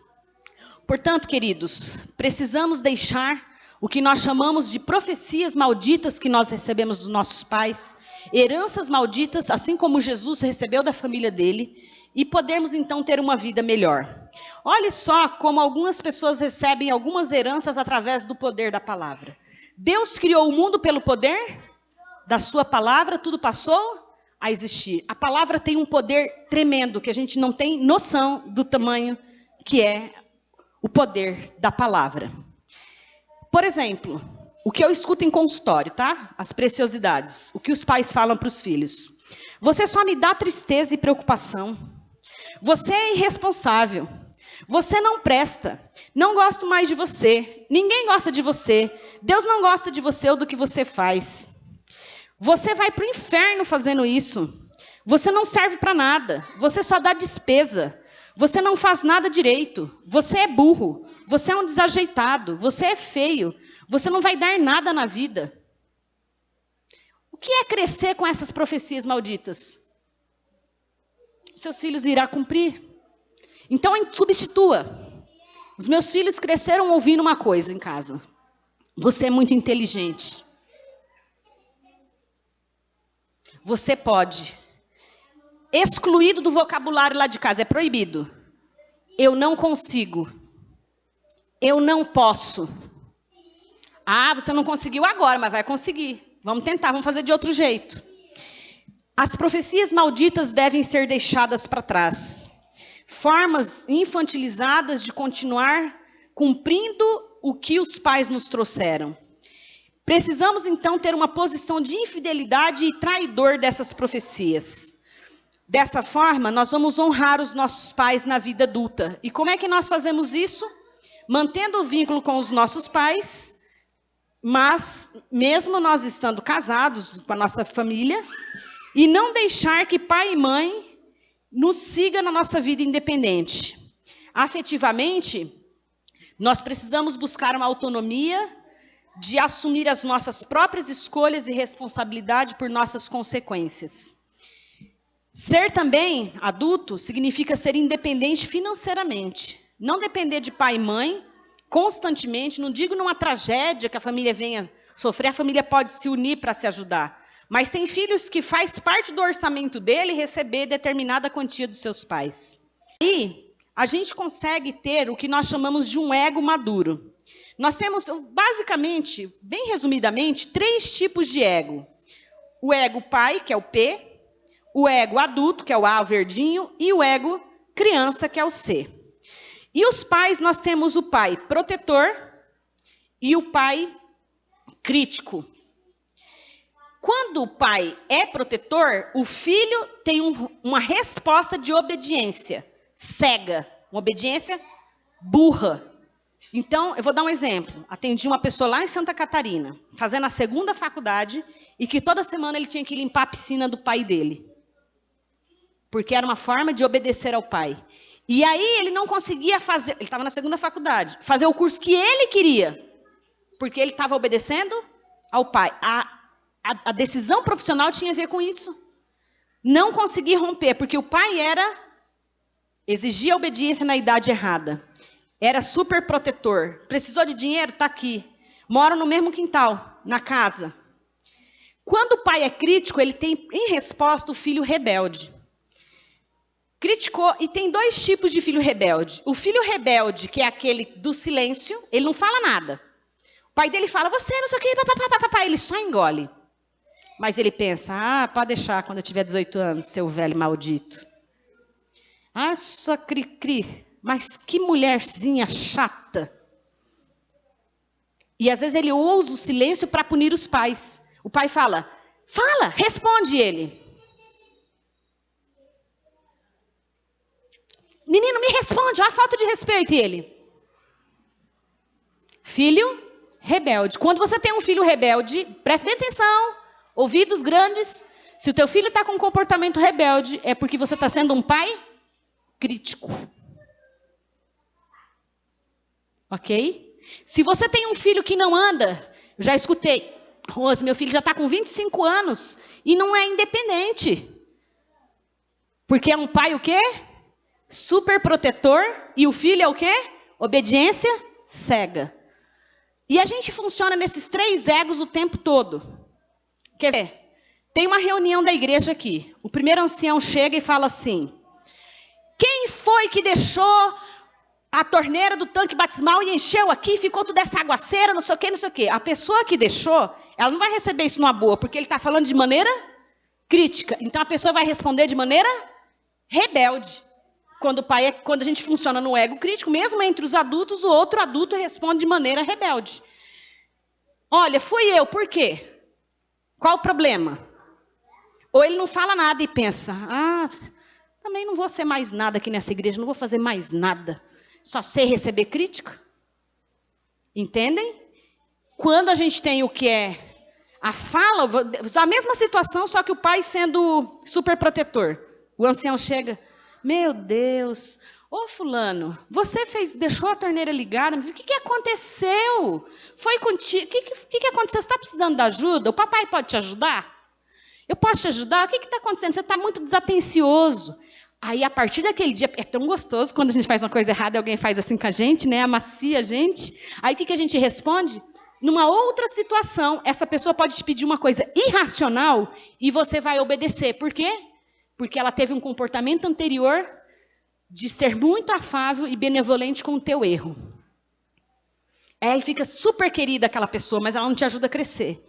Portanto, queridos, precisamos deixar o que nós chamamos de profecias malditas que nós recebemos dos nossos pais, heranças malditas, assim como Jesus recebeu da família dele, e podermos então ter uma vida melhor. Olhe só como algumas pessoas recebem algumas heranças através do poder da palavra. Deus criou o mundo pelo poder da sua palavra, tudo passou a existir. A palavra tem um poder tremendo, que a gente não tem noção do tamanho que é o poder da palavra. Por exemplo, o que eu escuto em consultório, tá? As preciosidades. O que os pais falam para os filhos. Você só me dá tristeza e preocupação. Você é irresponsável. Você não presta. Não gosto mais de você. Ninguém gosta de você. Deus não gosta de você ou do que você faz. Você vai para o inferno fazendo isso. Você não serve para nada. Você só dá despesa. Você não faz nada direito. Você é burro. Você é um desajeitado. Você é feio. Você não vai dar nada na vida. O que é crescer com essas profecias malditas? Seus filhos irão cumprir. Então, substitua. Os meus filhos cresceram ouvindo uma coisa em casa. Você é muito inteligente. Você pode. Excluído do vocabulário lá de casa, é proibido. Eu não consigo. Eu não posso. Ah, você não conseguiu agora, mas vai conseguir. Vamos tentar, vamos fazer de outro jeito. As profecias malditas devem ser deixadas para trás. Formas infantilizadas de continuar cumprindo o que os pais nos trouxeram. Precisamos, então, ter uma posição de infidelidade e traidor dessas profecias. Dessa forma, nós vamos honrar os nossos pais na vida adulta. E como é que nós fazemos isso? Mantendo o vínculo com os nossos pais, mas mesmo nós estando casados com a nossa família, e não deixar que pai e mãe nos sigam na nossa vida independente. Afetivamente, nós precisamos buscar uma autonomia de assumir as nossas próprias escolhas e responsabilidade por nossas consequências. Ser também adulto significa ser independente financeiramente. Não depender de pai e mãe constantemente, não digo numa tragédia que a família venha sofrer, a família pode se unir para se ajudar. Mas tem filhos que faz parte do orçamento dele receber determinada quantia dos seus pais. E a gente consegue ter o que nós chamamos de um ego maduro. Nós temos, basicamente, bem resumidamente, 3 tipos de ego. O ego pai, que é o P, o ego adulto, que é o A, o verdinho, e o ego criança, que é o C. E os pais, nós temos o pai protetor e o pai crítico. Quando o pai é protetor, o filho tem uma resposta de obediência cega, uma obediência burra. Então, eu vou dar um exemplo. Atendi uma pessoa lá em Santa Catarina, fazendo a 2ª faculdade, e que toda semana ele tinha que limpar a piscina do pai dele. Porque era uma forma de obedecer ao pai. E aí ele não conseguia fazer, ele estava na 2ª faculdade, fazer o curso que ele queria. Porque ele estava obedecendo ao pai. A decisão profissional tinha a ver com isso. Não conseguia romper, porque o pai exigia obediência na idade errada. Era super protetor. Precisou de dinheiro? Está aqui. Mora no mesmo quintal, na casa. Quando o pai é crítico, ele tem, em resposta, o filho rebelde. Criticou, e tem 2 tipos de filho rebelde. O filho rebelde, que é aquele do silêncio, ele não fala nada. O pai dele fala, você não sei o que, papapá, ele só engole. Mas ele pensa, pode deixar quando eu tiver 18 anos, seu velho maldito. Sua cri-cri, mas que mulherzinha chata. E às vezes ele usa o silêncio para punir os pais. O pai fala, responde ele. Menino, me responde, olha a falta de respeito. E ele, Filho rebelde. Quando você tem um filho rebelde, preste bem atenção, ouvidos grandes. Se o teu filho está com um comportamento rebelde, é porque você está sendo um pai crítico. Ok? Se você tem um filho que não anda, eu já escutei, Rose, meu filho já está com 25 anos e não é independente. Porque é um pai o quê? Super protetor. E o filho é o quê? Obediência cega. E a gente funciona nesses 3 egos o tempo todo. Quer ver? Tem uma reunião da igreja aqui. O primeiro ancião chega e fala assim: quem foi que deixou a torneira do tanque batismal e encheu aqui, ficou toda essa aguaceira, não sei o quê, não sei o quê. A pessoa que deixou, ela não vai receber isso numa boa, porque ele está falando de maneira crítica. Então a pessoa vai responder de maneira rebelde. Quando a gente funciona no ego crítico, mesmo entre os adultos, o outro adulto responde de maneira rebelde. Olha, fui eu, por quê? Qual o problema? Ou ele não fala nada e pensa, também não vou ser mais nada aqui nessa igreja, não vou fazer mais nada. Só sei receber crítica. Entendem? Quando a gente tem o que é a fala, a mesma situação, só que o pai sendo super protetor. O ancião chega, meu Deus, ô fulano, você deixou a torneira ligada, o que aconteceu? Foi contigo, o que aconteceu? Você está precisando de ajuda? O papai pode te ajudar? Eu posso te ajudar? O que está acontecendo? Você está muito desatencioso. Aí, a partir daquele dia, é tão gostoso quando a gente faz uma coisa errada e alguém faz assim com a gente, né? Amacia a gente. Aí, o que a gente responde? Numa outra situação, essa pessoa pode te pedir uma coisa irracional e você vai obedecer. Por quê? Porque ela teve um comportamento anterior de ser muito afável e benevolente com o teu erro. E fica super querida aquela pessoa, mas ela não te ajuda a crescer.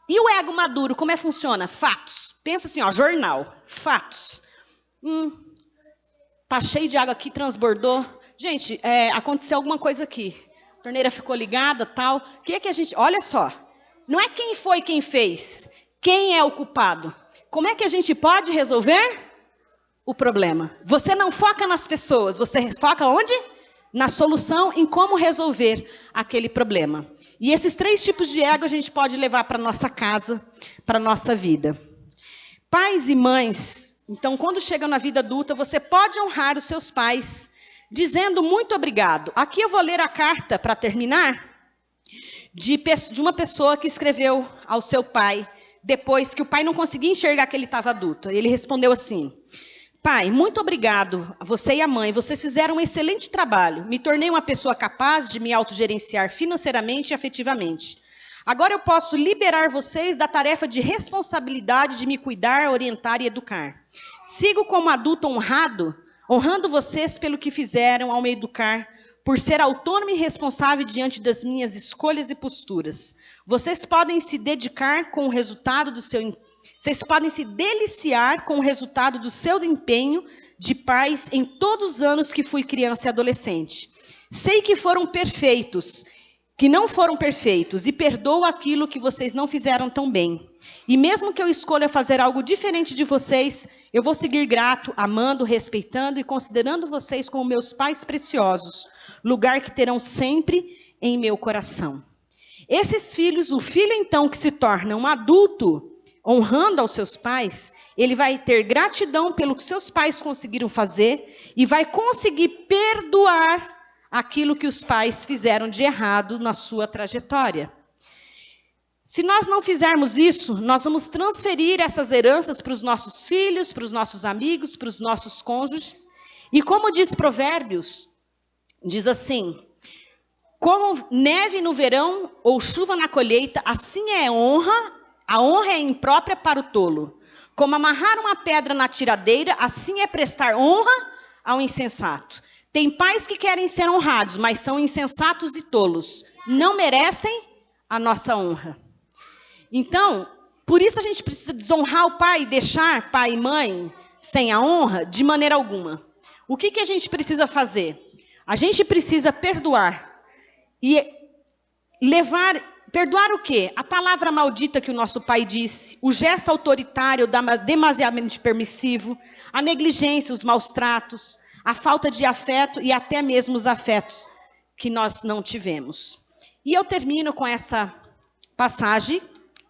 E o ego maduro, como funciona? Fatos. Pensa assim, jornal. Fatos. Tá cheio de água aqui, transbordou. Gente, aconteceu alguma coisa aqui. A torneira ficou ligada, tal. O que a gente... Olha só. Não é quem foi quem fez. Quem é o culpado? Como é que a gente pode resolver o problema? Você não foca nas pessoas. Você foca onde? Na solução, em como resolver aquele problema. E esses 3 tipos de ego a gente pode levar para a nossa casa, para a nossa vida. Pais e mães, então, quando chegam na vida adulta, você pode honrar os seus pais, dizendo muito obrigado. Aqui eu vou ler a carta, para terminar, de uma pessoa que escreveu ao seu pai, depois que o pai não conseguia enxergar que ele estava adulto. Ele respondeu assim: pai, muito obrigado, você e a mãe, vocês fizeram um excelente trabalho. Me tornei uma pessoa capaz de me autogerenciar financeiramente e afetivamente. Agora eu posso liberar vocês da tarefa de responsabilidade de me cuidar, orientar e educar. Sigo como adulto honrando vocês pelo que fizeram ao me educar, por ser autônomo e responsável diante das minhas escolhas e posturas. Vocês podem se dedicar com o resultado do seu... Vocês podem se deliciar com o resultado do seu empenho de pais em todos os anos que fui criança e adolescente. Sei que não foram perfeitos, e perdoo aquilo que vocês não fizeram tão bem. E mesmo que eu escolha fazer algo diferente de vocês, eu vou seguir grato, amando, respeitando e considerando vocês como meus pais preciosos, lugar que terão sempre em meu coração. Esses filhos, o filho então que se torna um adulto, honrando aos seus pais, ele vai ter gratidão pelo que seus pais conseguiram fazer e vai conseguir perdoar aquilo que os pais fizeram de errado na sua trajetória. Se nós não fizermos isso, nós vamos transferir essas heranças para os nossos filhos, para os nossos amigos, para os nossos cônjuges. E como diz Provérbios, diz assim: como neve no verão ou chuva na colheita, assim é a honra é imprópria para o tolo. Como amarrar uma pedra na tiradeira, assim é prestar honra ao insensato. Tem pais que querem ser honrados, mas são insensatos e tolos. Não merecem a nossa honra. Então, por isso a gente precisa desonrar o pai, deixar pai e mãe sem a honra de maneira alguma. O que a gente precisa fazer? A gente precisa perdoar. E perdoar o quê? A palavra maldita que o nosso pai disse, o gesto autoritário, demasiadamente permissivo, a negligência, os maus tratos, a falta de afeto e até mesmo os afetos que nós não tivemos. E eu termino com essa passagem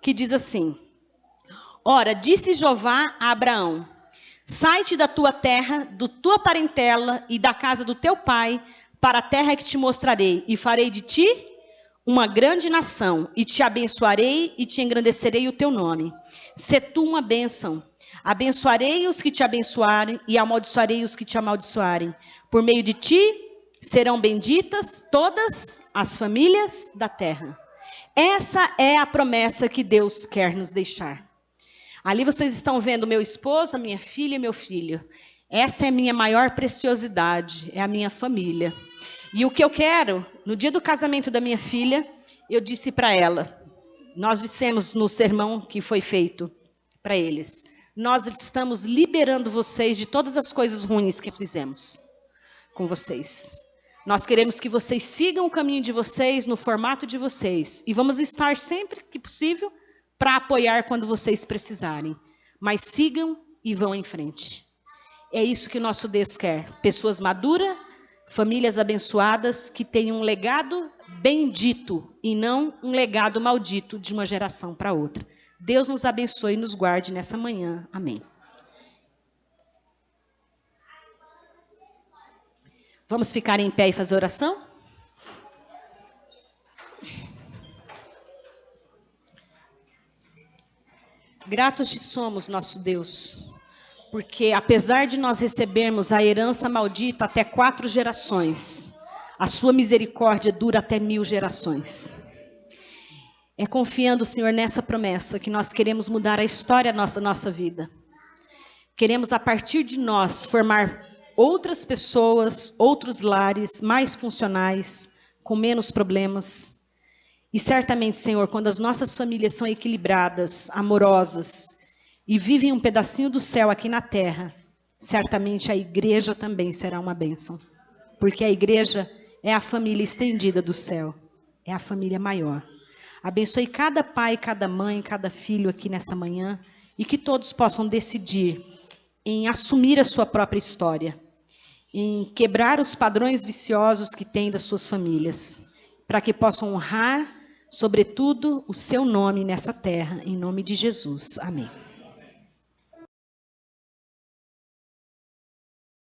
que diz assim: Ora, disse Jeová a Abraão: sai-te da tua terra, da tua parentela e da casa do teu pai, para a terra que te mostrarei, e farei de ti uma grande nação, e te abençoarei e te engrandecerei o teu nome. Sê tu uma bênção. Abençoarei os que te abençoarem e amaldiçoarei os que te amaldiçoarem. Por meio de ti serão benditas todas as famílias da terra. Essa é a promessa que Deus quer nos deixar. Ali vocês estão vendo meu esposo, a minha filha e meu filho. Essa é a minha maior preciosidade, é a minha família. E o que eu quero, no dia do casamento da minha filha, eu disse para ela, nós dissemos no sermão que foi feito para eles, nós estamos liberando vocês de todas as coisas ruins que fizemos com vocês. Nós queremos que vocês sigam o caminho de vocês, no formato de vocês. E vamos estar sempre que possível para apoiar quando vocês precisarem. Mas sigam e vão em frente. É isso que o nosso Deus quer. Pessoas maduras, famílias abençoadas, que tenham um legado bendito e não um legado maldito de uma geração para outra. Deus nos abençoe e nos guarde nessa manhã. Amém. Vamos ficar em pé e fazer oração? Gratos te somos, nosso Deus, porque apesar de nós recebermos a herança maldita até 4 gerações, a sua misericórdia dura até 1000 gerações. É confiando, Senhor, nessa promessa que nós queremos mudar a história da nossa vida. Queremos, a partir de nós, formar outras pessoas, outros lares mais funcionais, com menos problemas. E certamente, Senhor, quando as nossas famílias são equilibradas, amorosas, e vivem um pedacinho do céu aqui na terra, certamente a igreja também será uma bênção. Porque a igreja é a família estendida do céu, é a família maior. Abençoe cada pai, cada mãe, cada filho aqui nessa manhã, e que todos possam decidir em assumir a sua própria história, em quebrar os padrões viciosos que têm das suas famílias, para que possam honrar, sobretudo, o seu nome nessa terra, em nome de Jesus. Amém.